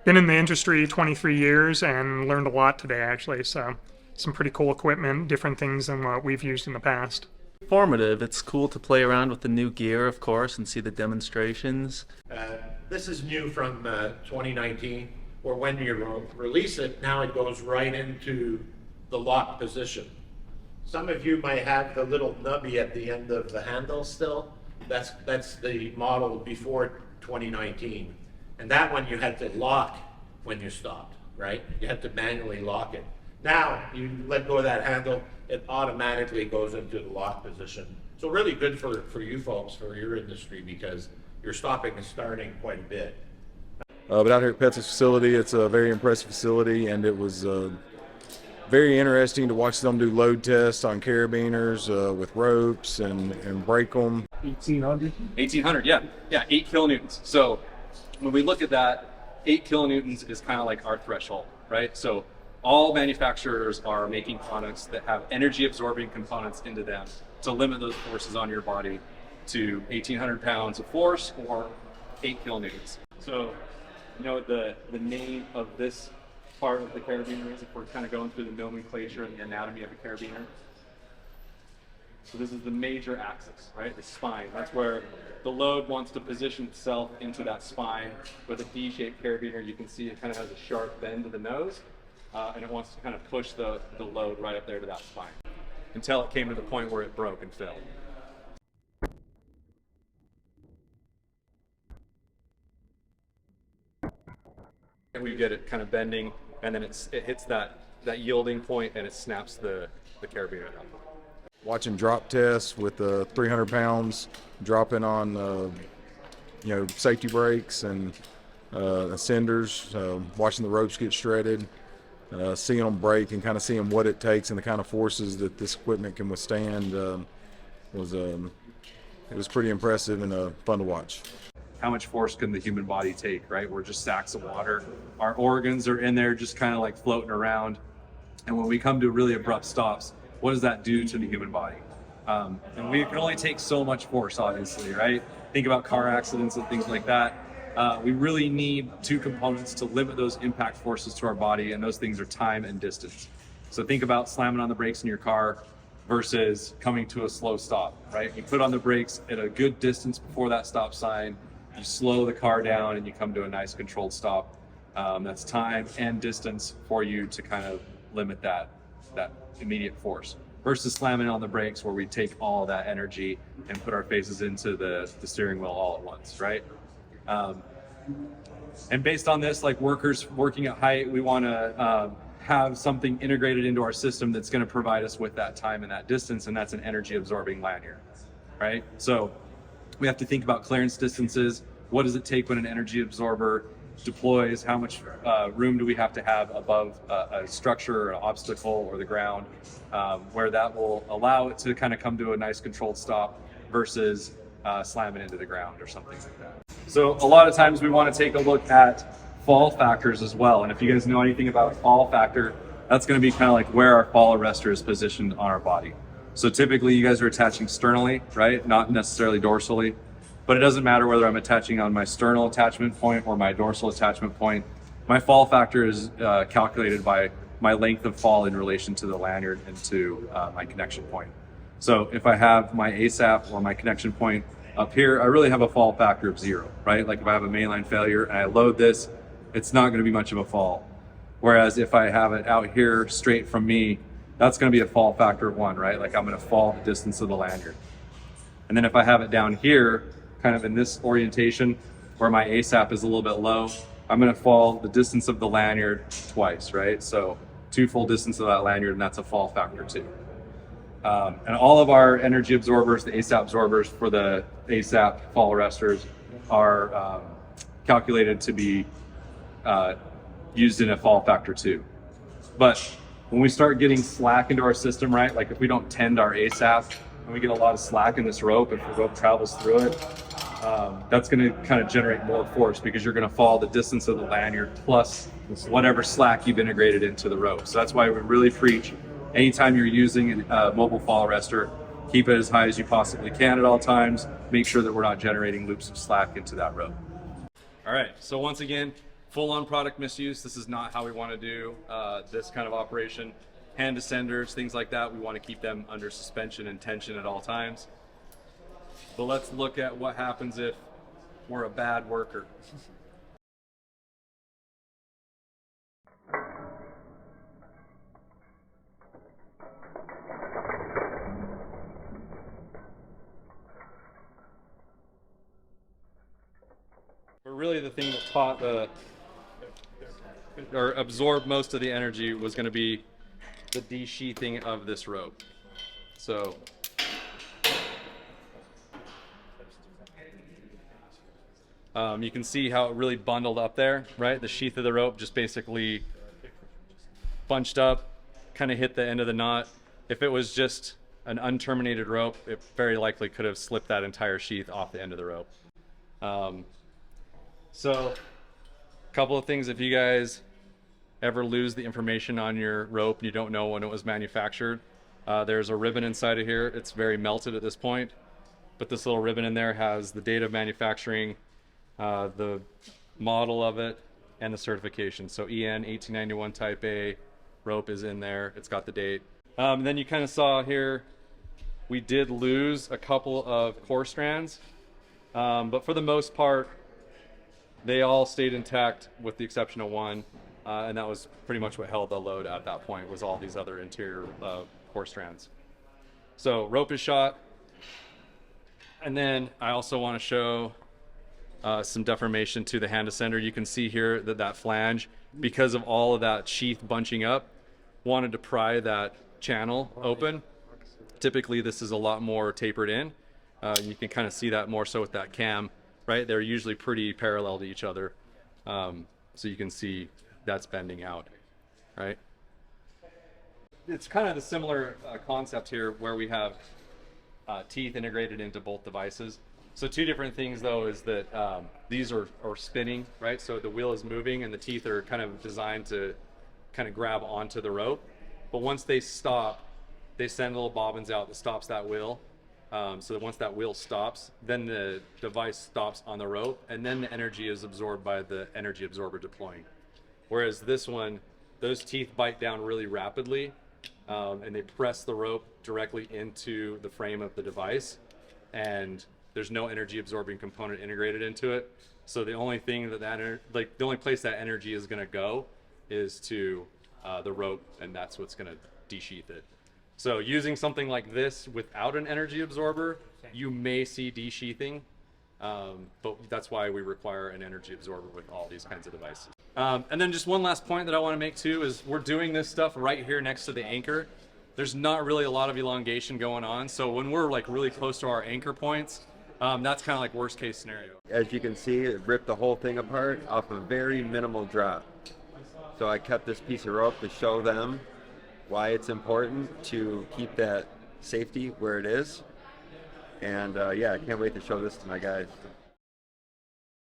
Been in the industry 23 years and learned a lot today, actually. So, some pretty cool equipment, different things than what we've used in the past. Informative. It's cool to play around with the new gear, of course, and see the demonstrations. This is new from 2019, or when you release it, now it goes right into the lock position. Some of you might have the little nubby at the end of the handle still. That's the model before 2019. And that one you had to lock when you stopped, right? You had to manually lock it. Now, you let go of that handle, it automatically goes into the lock position. So really good for you folks, for your industry, because you're stopping and starting quite a bit. But out here at Pets' facility, it's a very impressive facility, and it was very interesting to watch them do load tests on carabiners with ropes and break them. 1800? 1800, yeah. Yeah, 8 kilonewtons. So when we look at that, 8 kilonewtons is kind of like our threshold, right? So all manufacturers are making products that have energy absorbing components into them to limit those forces on your body to 1,800 pounds of force or 8 kilonewtons. So, you know, the name of this part of the carabiner is, if we're kind of going through the nomenclature and the anatomy of a carabiner. So this is the major axis, right? The spine. That's where the load wants to position itself into that spine. With a D-shaped carabiner, you can see it kind of has a sharp bend to the nose, and it wants to kind of push the load right up there to that spine until it came to the point where it broke and failed. And we get it kind of bending, and then it hits that yielding point, and it snaps the carabiner down. Watching drop tests with 300 pounds dropping on safety brakes and ascenders, watching the ropes get shredded, seeing them break and kind of seeing what it takes and the kind of forces that this equipment can withstand it was pretty impressive and fun to watch. How much force can the human body take, right? We're just sacks of water. Our organs are in there just kind of like floating around. And when we come to really abrupt stops, what does that do to the human body? And we can only take so much force, obviously, right? Think about car accidents and things like that. We really need two components to limit those impact forces to our body, and those things are time and distance. So think about slamming on the brakes in your car versus coming to a slow stop, right? You put on the brakes at a good distance before that stop sign, you slow the car down, and you come to a nice controlled stop. That's time and distance for you to kind of limit that immediate force, versus slamming on the brakes where we take all that energy and put our faces into the steering wheel all at once, right? And based on this, like workers working at height, we want to have something integrated into our system that's going to provide us with that time and that distance, and that's an energy absorbing lanyard, right? So we have to think about clearance distances. What does it take when an energy absorber deploys? How much room do we have to have above a structure or an obstacle or the ground, where that will allow it to kind of come to a nice controlled stop versus slamming into the ground or something like that. So a lot of times we want to take a look at fall factors as well. And if you guys know anything about fall factor, that's going to be kind of like where our fall arrestor is positioned on our body. So typically you guys are attaching sternally, right? Not necessarily dorsally. But it doesn't matter whether I'm attaching on my sternal attachment point or my dorsal attachment point. My fall factor is calculated by my length of fall in relation to the lanyard and to my connection point. So if I have my ASAP or my connection point up here, I really have a fall factor of 0, right? Like if I have a mainline failure and I load this, it's not going to be much of a fall. Whereas if I have it out here straight from me, that's going to be a fall factor of 1, right? Like I'm going to fall the distance of the lanyard. And then if I have it down here, kind of in this orientation where my ASAP is a little bit low, I'm going to fall the distance of the lanyard twice, right? So 2 full distance of that lanyard, and that's a fall factor 2. And all of our energy absorbers, the ASAP absorbers for the ASAP fall arresters, are calculated to be used in a fall factor 2. But when we start getting slack into our system, right? Like if we don't tend our ASAP and we get a lot of slack in this rope, if the rope travels through it, that's going to kind of generate more force because you're going to fall the distance of the lanyard plus whatever slack you've integrated into the rope. So that's why we really preach, anytime you're using a mobile fall arrestor, keep it as high as you possibly can at all times. Make sure that we're not generating loops of slack into that rope. All right, so once again, full-on product misuse. This is not how we want to do this kind of operation. Hand descenders, things like that, we want to keep them under suspension and tension at all times. But let's look at what happens if we're a bad worker. But really the thing that taught or absorbed most of the energy was going to be the de-sheathing of this rope. So you can see how it really bundled up there, right? The sheath of the rope just basically bunched up, kind of hit the end of the knot. If it was just an unterminated rope, it very likely could have slipped that entire sheath off the end of the rope. So a couple of things, if you guys ever lose the information on your rope and you don't know when it was manufactured, there's a ribbon inside of here. It's very melted at this point, but this little ribbon in there has the date of manufacturing, the model of it, and the certification. So EN 1891 type A rope is in there. It's got the date. Then you kind of saw here, we did lose a couple of core strands, but for the most part, they all stayed intact with the exception of one, and that was pretty much what held the load at that point, was all these other interior core strands. So rope is shot, and then I also want to show some deformation to the hand descender. You can see here that that flange, because of all of that sheath bunching up, wanted to pry that channel open. Typically this is a lot more tapered in. You can kind of see that more so with that cam, right? They're usually pretty parallel to each other. So you can see that's bending out, right? It's kind of the similar concept here where we have teeth integrated into both devices. So two different things though is that these are spinning, right? So the wheel is moving and the teeth are kind of designed to kind of grab onto the rope. But once they stop, they send little bobbins out that stops that wheel. So that once that wheel stops, then the device stops on the rope, and then the energy is absorbed by the energy absorber deploying. Whereas this one, those teeth bite down really rapidly, and they press the rope directly into the frame of the device, and there's no energy absorbing component integrated into it. So the only thing the only place that energy is going to go is to the rope, and that's what's going to de-sheath it. So using something like this without an energy absorber, you may see de-sheathing, but that's why we require an energy absorber with all these kinds of devices. And then just one last point that I want to make too is we're doing this stuff right here next to the anchor. There's not really a lot of elongation going on. So when we're like really close to our anchor points, that's kind of like worst case scenario. As you can see, it ripped the whole thing apart off a very minimal drop. So I kept this piece of rope to show them why it's important to keep that safety where it is. And yeah, I can't wait to show this to my guys.